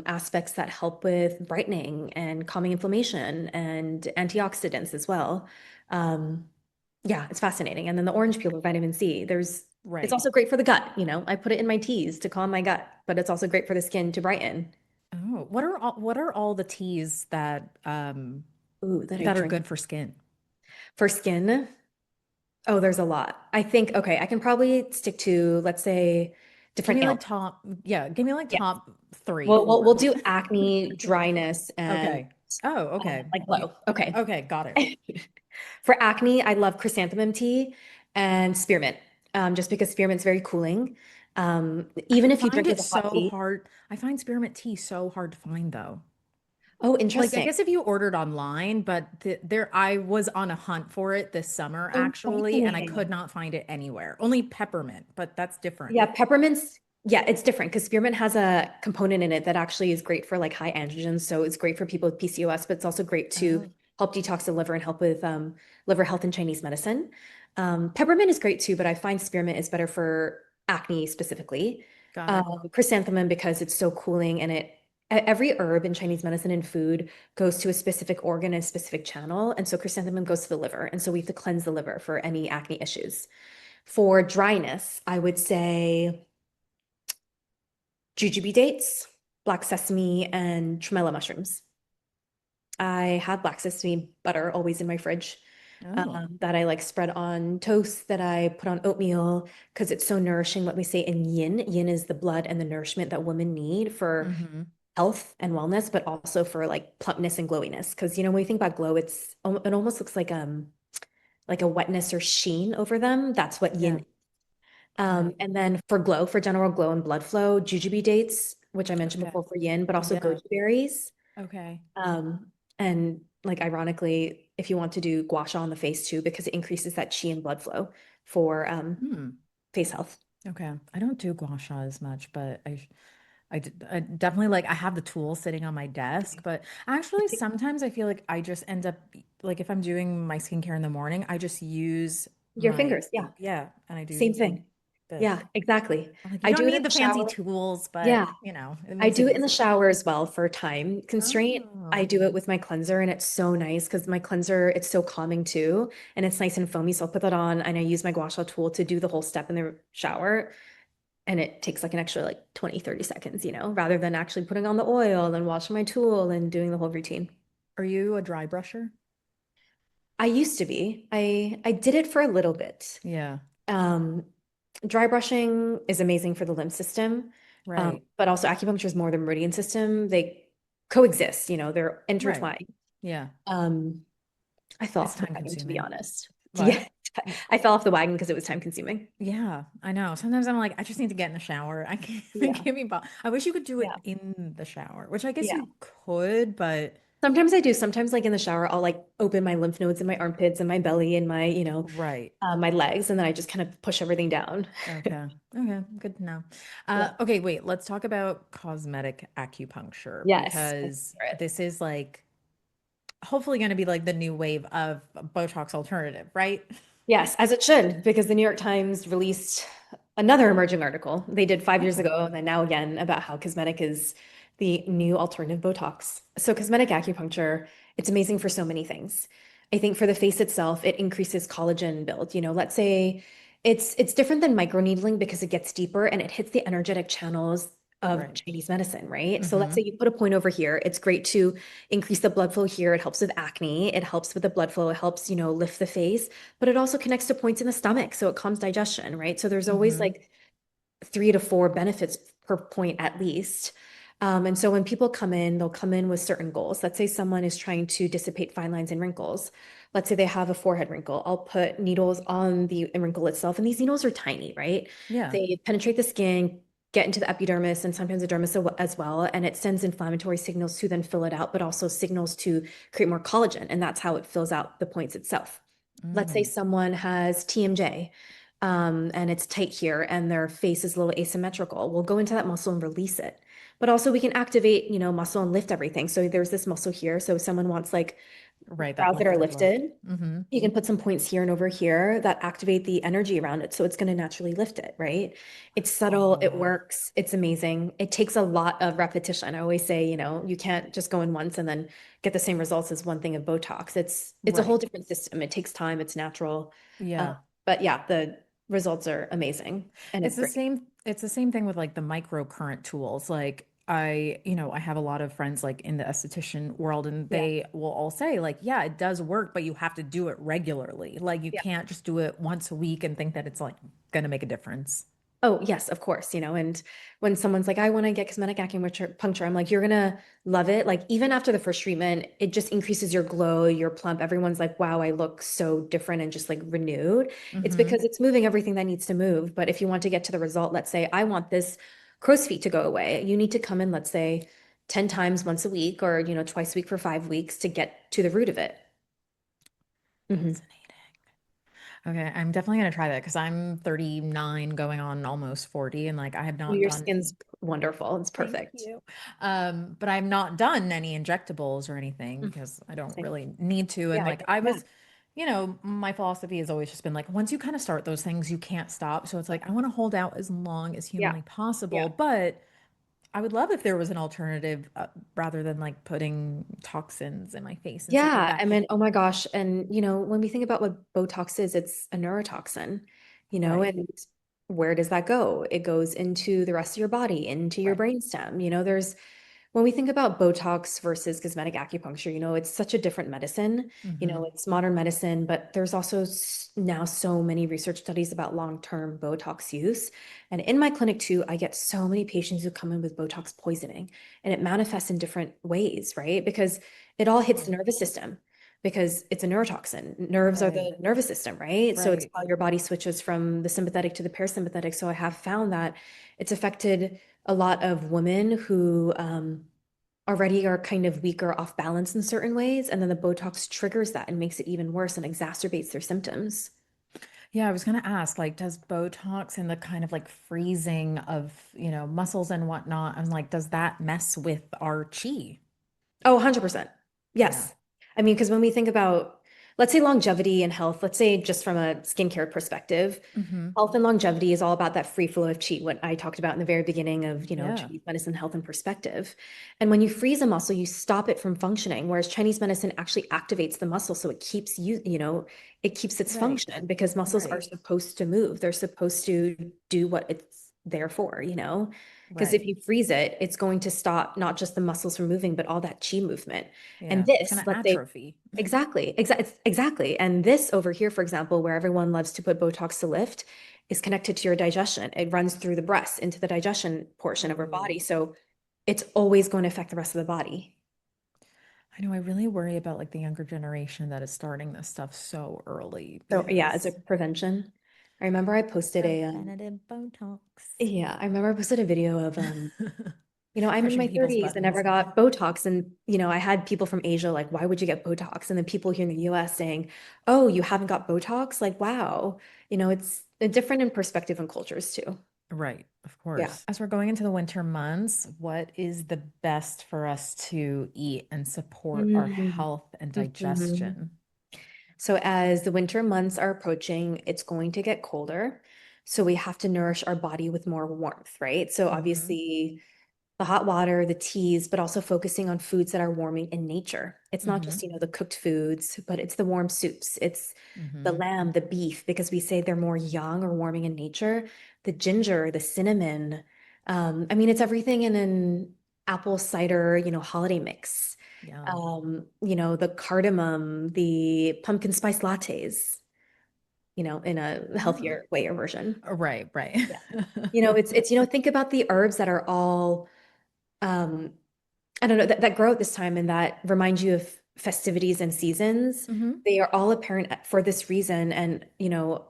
B: aspects that help with brightening and calming inflammation and antioxidants as well. Um, yeah, it's fascinating. And then the orange peel with vitamin C, it's
A: Right.
B: also great for the gut. I put it in my teas to calm my gut, but it's also great for the skin to brighten.
A: Oh, what are all the teas
B: Ooh, that I
A: that are
B: drink
A: good for skin?
B: for skin. Oh, there's a lot. I think, okay, I can probably stick to, let's say,
A: Give
B: different
A: me like
B: ailments.
A: top, yeah, give me like
B: Yeah.
A: top three,
B: We'll
A: four.
B: do acne, dryness, and
A: Okay. Oh, okay.
B: like glow. Okay.
A: Okay, got it.
B: For acne, I love chrysanthemum tea and spearmint, just because spearmint's very cooling.
A: I
B: Even if you
A: find
B: drink it
A: it
B: with hot
A: so
B: tea.
A: hard. I find spearmint tea so hard to find though.
B: Oh,
A: Like I
B: interesting.
A: guess if you ordered online, but I was on a hunt for it this summer
B: Oh,
A: actually, and I
B: fascinating.
A: could not find it anywhere. Only peppermint, but that's different.
B: Yeah, peppermints. Yeah, it's different because spearmint has a component in it that actually is great for like high androgens. So it's great for people with PCOS, but it's also great to
A: Oh,
B: help detox the liver and help with liver health in Chinese medicine. Peppermint is great too, but I find spearmint is better for acne specifically.
A: got it.
B: Chrysanthemum because it's so cooling and every herb in Chinese medicine and food goes to a specific organ and specific channel. And so chrysanthemum goes to the liver. And so we have to cleanse the liver for any acne issues. For dryness, I would say jujube dates, black sesame, and tremella mushrooms. I have black sesame butter always in my fridge
A: Oh.
B: that I like spread on toast, that I put on oatmeal because it's so nourishing. What we say in yin, yin is the blood and the nourishment that women need for
A: Mm-hmm.
B: health and wellness, but also for like plumpness and glowiness. Because when you think about glow, it almost looks like a wetness or sheen over them. That's what yin
A: Yeah.
B: is.
A: Yeah.
B: And then for glow, for general glow and blood flow, jujube dates, which I mentioned
A: Okay.
B: before for yin, but also
A: Yeah.
B: goji berries.
A: Okay.
B: And like ironically, if you want to do gua sha on the face too, because it increases that qi and blood flow for
A: Hmm.
B: face health.
A: Okay. I don't do gua sha as much, but I definitely like I have the tool sitting on my desk, but actually sometimes I feel like I just end up like if I'm doing my skincare in the morning, I just use
B: Your
A: my
B: fingers, yeah,
A: yeah, and I do
B: same thing.
A: this.
B: Yeah, exactly.
A: I'm like, you
B: I
A: don't
B: do it in
A: need
B: the
A: the fancy
B: shower.
A: tools, but
B: Yeah,
A: it
B: I
A: makes it
B: do it in the
A: easy.
B: shower as well for time constraint. I
A: Oh,
B: do it with my cleanser and it's so nice because my cleanser, it's so calming too. And it's nice and foamy. So I'll put that on and I use my gua sha tool to do the whole step in the shower. And it takes like an extra like 20, 30 seconds, rather than actually putting on the oil and washing my tool and doing the whole routine.
A: are you a dry brusher?
B: I used to be. I did it for a little bit.
A: Yeah,
B: Um, Dry brushing is amazing for the lymph system,
A: right,
B: but also acupuncture is more the meridian system. They coexist, they're
A: right.
B: intertwined.
A: Yeah,
B: Um, I fell
A: it's
B: off the
A: time
B: wagon, to be
A: consuming.
B: honest.
A: What?
B: Yeah, I fell off the wagon because it was time consuming.
A: Yeah, I know. Sometimes I'm like, I just need to get in the shower. I can't, I
B: Yeah,
A: can't be bo I wish you could do it
B: yeah,
A: in the shower, which I guess
B: yeah.
A: you could, but
B: Sometimes I do. Sometimes, like in the shower, I'll like open my lymph nodes in my armpits and my belly and my,
A: right.
B: my legs, and then I just kind of push everything down.
A: Okay. Okay. Good to know.
B: Yeah.
A: Okay, wait, let's talk about cosmetic acupuncture
B: Yes. My
A: because
B: favorite.
A: this is like hopefully going to be like the new wave of Botox alternative, right?
B: Yes, as it should, because the New York Times released another emerging article they did 5 years
A: Oh,
B: ago, and then now again about how cosmetic is the new alternative Botox. So, cosmetic acupuncture, it's amazing for so many things. I think for the face itself, it increases collagen build. Let's say it's different than microneedling because it gets deeper and it hits the energetic channels of
A: right.
B: Chinese medicine, right? So let's
A: Mm-hmm.
B: say you put a point over here. It's great to increase the blood flow here. It helps with acne. It helps with the blood flow. It helps, lift the face, but it also connects to points in the stomach. So it calms digestion, right? So there's always
A: Mm-hmm.
B: like 3 to 4 benefits per point at least. And so when people come in, they'll come in with certain goals. Let's say someone is trying to dissipate fine lines and wrinkles. Let's say they have a forehead wrinkle. I'll put needles on the wrinkle itself, and these needles are tiny, right?
A: Yeah.
B: They penetrate the skin, get into the epidermis, and sometimes the dermis as well. And it sends inflammatory signals to then fill it out, but also signals to create more collagen. And that's how it fills out the points itself. Let's say
A: Mm.
B: someone has TMJ, and it's tight here and their face is a little asymmetrical. We'll go into that muscle and release it. But also we can activate, muscle and lift everything. So there's this muscle here. So if someone wants like
A: Right. That
B: brows that are
A: lifted look.
B: lifted,
A: Mm-hmm.
B: you can put some points here and over here that activate the energy around it. So it's going to naturally lift it, right? It's subtle, it
A: Oh,
B: works, it's amazing. It takes a lot of repetition. I always say, you can't just go in once and then get the same results as one thing of Botox. It's a whole
A: right.
B: different system. It takes time, it's natural. Uh,
A: Yeah.
B: but yeah, the results are amazing and it's great.
A: It's the same thing with like the microcurrent tools. Like I have a lot of friends like in the esthetician world and
B: Yeah.
A: they will all say like, yeah, it does work, but you have to do it regularly. Like you
B: Yeah.
A: can't just do it once a week and think that it's like gonna make a difference.
B: Oh, yes, of course, and when someone's like, I want to get cosmetic acupuncture, I'm like, you're gonna love it. Like, even after the first treatment, it just increases your glow, your plump. Everyone's like, wow, I look so different and just like renewed. It's
A: Mm-hmm.
B: because it's moving everything that needs to move. But if you want to get to the result, let's say, I want this crow's feet to go away, you need to come in, let's say, 10 times once a week or, twice a week for 5 weeks to get to the root of it. Mhm.
A: Fascinating. Okay, I'm definitely gonna try that because I'm 39 going on almost 40 and like I have
B: Well,
A: not
B: your
A: done.
B: skin's wonderful. It's
A: Thank
B: perfect.
A: you. But I've not done any injectables or anything
B: Mm,
A: because I don't
B: same.
A: really need to. And
B: Yeah,
A: like I
B: yeah,
A: was, my philosophy has always just been like, once you kind of start those things, you can't stop. So it's like I want to hold out as long as
B: yeah,
A: humanly
B: yeah.
A: possible. But I would love if there was an alternative rather than like putting toxins in my face and stuff like
B: Yeah,
A: that.
B: I mean, oh my gosh. And, when we think about what Botox is, it's a neurotoxin,
A: Right,
B: and where does that go? It goes into the rest of your body, into your
A: right.
B: brainstem. When we think about Botox versus cosmetic acupuncture, it's such a different medicine.
A: Hmm.
B: It's modern medicine, but there's also now so many research studies about long-term Botox use. And in my clinic too, I get so many patients who come in with Botox poisoning, and it manifests in different ways, right? Because it all hits the
A: Oh,
B: nervous system because it's a neurotoxin. Nerves are
A: right,
B: the nervous system, right? So it's
A: right.
B: how your body switches from the sympathetic to the parasympathetic. So I have found that it's affected a lot of women who already are kind of weak or off balance in certain ways. And then the Botox triggers that and makes it even worse and exacerbates their symptoms.
A: Yeah, I was gonna ask, like, does Botox and the kind of like freezing of, muscles and whatnot, I'm like, does that mess with our chi?
B: Oh, 100%.
A: Yeah.
B: Yes. I mean, because when we think about let's say longevity and health, let's say just from a skincare perspective,
A: Mm-hmm.
B: health and longevity is all about that free flow of chi, what I talked about in the very beginning of,
A: Yeah.
B: Chinese medicine, health and perspective. And when you freeze a muscle, you stop it from functioning, whereas Chinese medicine actually activates the muscle. So it keeps it keeps its
A: Right.
B: function because muscles are
A: Right.
B: supposed to move. They're supposed to do what it's there for. Because if
A: Right.
B: you freeze it, it's going to stop not just the muscles from moving, but all that chi movement. And
A: Yeah. It's
B: this,
A: gonna
B: let's say,
A: atrophy.
B: exactly. And this over here, for example, where everyone loves to put Botox to lift, is connected to your digestion. It runs through the breast into the digestion portion of our
A: Ooh.
B: body. So it's always going to affect the rest of the body.
A: I know I really worry about like the younger generation that is starting this stuff so early
B: So yeah, as a
A: because
B: prevention, I remember I posted
A: preventative Botox.
B: I remember I posted a video of I'm in
A: Pushing
B: my
A: people's
B: 30s and never
A: buttons.
B: got Botox. And, I had people from Asia like, why would you get Botox? And then people here in the US saying, oh, you haven't got Botox? Like, wow. It's different in perspective and cultures too.
A: Right, of
B: Yeah.
A: course. As we're going into the winter months, what is the best for us to eat and support our
B: Mhm.
A: health and
B: Mhm.
A: digestion?
B: So as the winter months are approaching, it's going to get colder. So we have to nourish our body with more warmth, right? So
A: Mm-hmm.
B: obviously the hot water, the teas, but also focusing on foods that are warming in nature. It's not
A: Mm-hmm.
B: just, the cooked foods, but it's the warm soups. It's the
A: Mm-hmm.
B: lamb, the beef, because we say they're more young or warming in nature. The ginger, the cinnamon. I mean, it's everything in an apple cider, holiday mix.
A: Yum.
B: The cardamom, the pumpkin spice lattes, in a
A: Ah.
B: healthier way or version.
A: Right, right.
B: Yeah. Think about the herbs that are all um, I don't know, that grow at this time and that remind you of festivities and seasons.
A: Mm-hmm.
B: They are all apparent for this reason. And,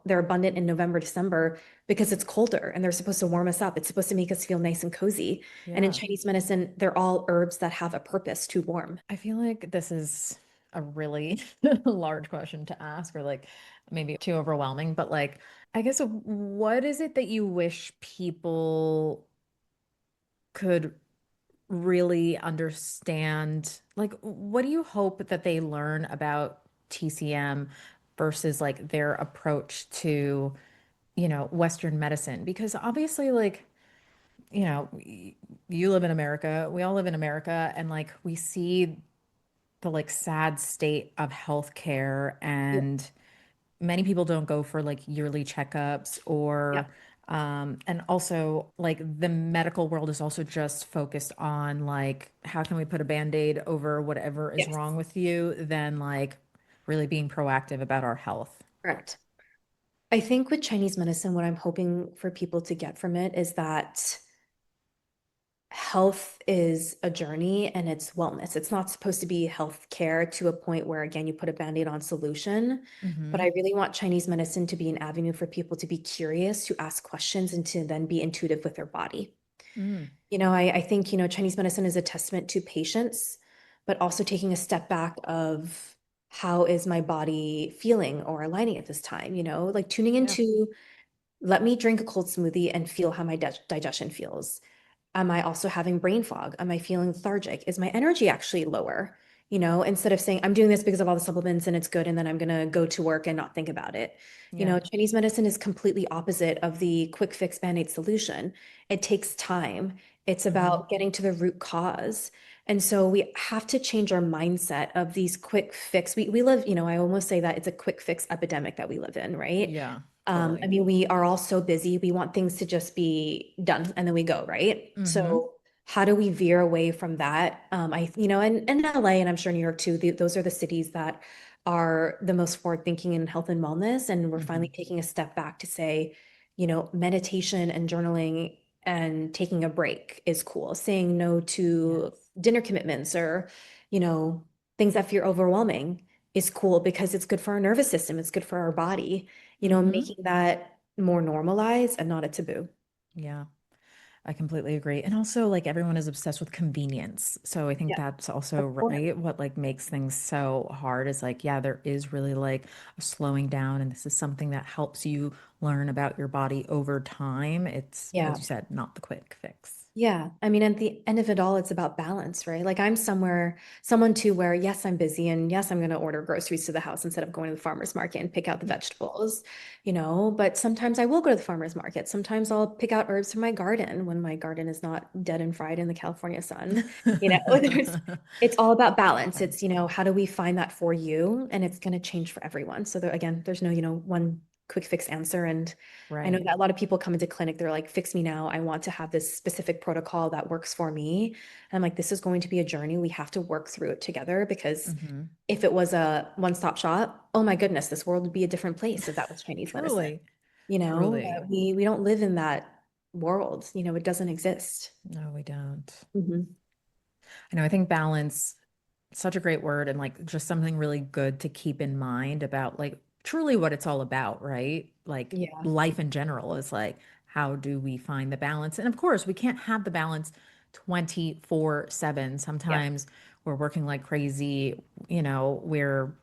B: they're abundant in November, December because it's colder and they're supposed to warm us up. It's supposed to make us feel nice and cozy. And in
A: Yeah.
B: Chinese medicine, they're all herbs that have a purpose to warm.
A: I feel like this is a really large question to ask, or like maybe too overwhelming, but like, I guess what is it that you wish people could really understand? Like, what do you hope that they learn about TCM versus like their approach to, Western medicine? Because obviously, like, you live in America, we all live in America, and like we see the like sad state of healthcare,
B: Yeah.
A: and many people don't go for like yearly checkups
B: Yeah.
A: or and also like the medical world is also just focused on like how can we put a band-aid over whatever is
B: Yes.
A: wrong with you than like really being proactive about our health.
B: Correct. I think with Chinese medicine, what I'm hoping for people to get from it is that health is a journey and it's wellness. It's not supposed to be health care to a point where, again, you put a band-aid on solution. But
A: Mm-hmm.
B: I really want Chinese medicine to be an avenue for people to be curious, to ask questions, and to then be intuitive with their body.
A: Mm.
B: I think, Chinese medicine is a testament to patience, but also taking a step back of how is my body feeling or aligning at this time, like tuning
A: Yeah.
B: into let me drink a cold smoothie and feel how my digestion feels. Am I also having brain fog? Am I feeling lethargic? Is my energy actually lower? Instead of saying, I'm doing this because of all the supplements and it's good, and then I'm going to go to work and not think about it.
A: Yeah.
B: Chinese medicine is completely opposite of the quick fix band-aid solution. It takes time. It's
A: Mm-hmm.
B: about getting to the root cause. And so we have to change our mindset of these quick fix. We live, I almost say that it's a quick fix epidemic that we live in, right?
A: Yeah,
B: I
A: totally.
B: mean, we are all so busy. We want things to just be done and then we go, right?
A: Mm-hmm.
B: So how do we veer away from that? In LA and I'm sure New York too, those are the cities that are the most forward thinking in health and wellness. And we're
A: Mm-hmm.
B: finally taking a step back to say, meditation and journaling and taking a break is cool. Saying no to
A: Yes.
B: dinner commitments or, you know, things that feel overwhelming is cool because it's good for our nervous system. It's good for our body,
A: Mm-hmm.
B: making that more normalized and not a taboo.
A: Yeah. I completely agree. And also, like, everyone is obsessed with convenience. So I think
B: Yeah,
A: that's
B: of
A: also
B: course.
A: right. What like makes things so hard is like, yeah, there is really like a slowing down, and this is something that helps you learn about your body over time. It's, as
B: Yeah.
A: you said, not the quick fix.
B: Yeah. I mean, at the end of it all, it's about balance, right? Like I'm someone too, where yes, I'm busy and yes, I'm going to order groceries to the house instead of going to the farmer's market and pick out the vegetables, but sometimes I will go to the farmer's market. Sometimes I'll pick out herbs from my garden when my garden is not dead and fried in the California sun. It's all about balance.
A: Right.
B: It's how do we find that for you? And it's going to change for everyone. So again, there's no one quick fix answer. And I know
A: Right.
B: that a lot of people come into clinic, they're like, fix me now. I want to have this specific protocol that works for me. And I'm like, this is going to be a journey. We have to work through it together because
A: Hmm.
B: if it was a one-stop shop, oh my goodness, this world would be a different place if that was Chinese medicine.
A: Truly, truly.
B: But we don't live in that world. It doesn't exist.
A: No, we don't.
B: Hmm.
A: I know, I think balance, such a great word, and like just something really good to keep in mind about like truly what it's all about, right? Like
B: Yeah,
A: life in general is like, how do we find the balance? And of course, we can't have the balance 24/7.
B: yeah,
A: Sometimes we're working like crazy, we're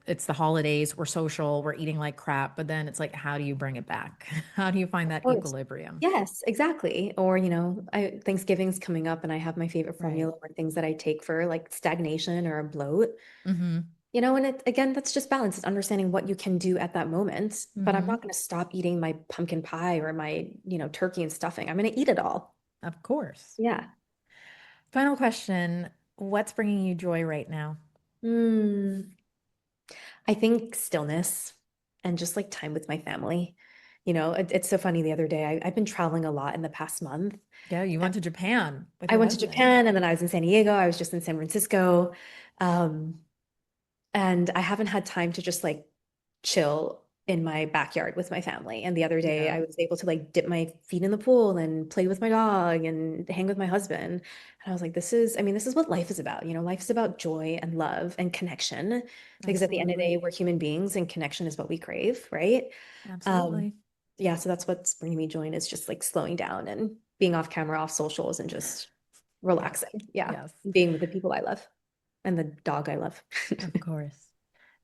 A: it's the holidays, we're social, we're eating like crap, but then it's like, how do you bring it back? How do you find
B: of
A: that
B: course.
A: equilibrium?
B: Yes, exactly. Or, Thanksgiving's coming up and I have my favorite
A: Right.
B: formula or things that I take for like stagnation or a bloat.
A: Mm-hmm.
B: And again, that's just balance. It's understanding what you can do at that moment. But I'm
A: Mm-hmm.
B: not going to stop eating my pumpkin pie or my turkey and stuffing. I'm going to eat it all.
A: Of course.
B: Yeah.
A: Final question. What's bringing you joy right now?
B: Mm, I think stillness and just like time with my family. It's so funny. The other day, I've been traveling a lot in the past month.
A: Yeah, you went to Japan with
B: I
A: your
B: went to
A: husband.
B: Japan and then I was in San Diego. I was just in San Francisco. Um, And I haven't had time to just like chill in my backyard with my family. And the other day
A: Yeah,
B: I was able to like dip my feet in the pool and play with my dog and hang with my husband. And I was like, this is what life is about. Life is about joy and love and connection. Because at the end of the day,
A: absolutely.
B: we're human beings and connection is what we crave, right? Um,
A: Absolutely.
B: yeah, so that's what's bringing me joy is just like slowing down and being off camera, off socials, and just
A: Yes.
B: relaxing. Yeah,
A: Yes.
B: being with the people I love and the dog I love.
A: Of course.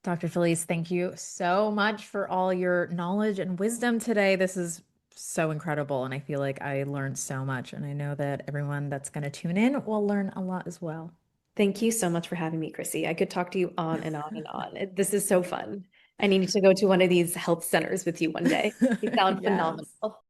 A: Dr. Felice, thank you so much for all your knowledge and wisdom today. This is so incredible, and I feel like I learned so much, and I know that everyone that's going to tune in will learn a lot as well.
B: Thank you so much for having me, Chrissy. I could talk to you on and on and on. This is so fun. I need to go to one of these health centers with you one day. You sound
A: Yes.
B: phenomenal.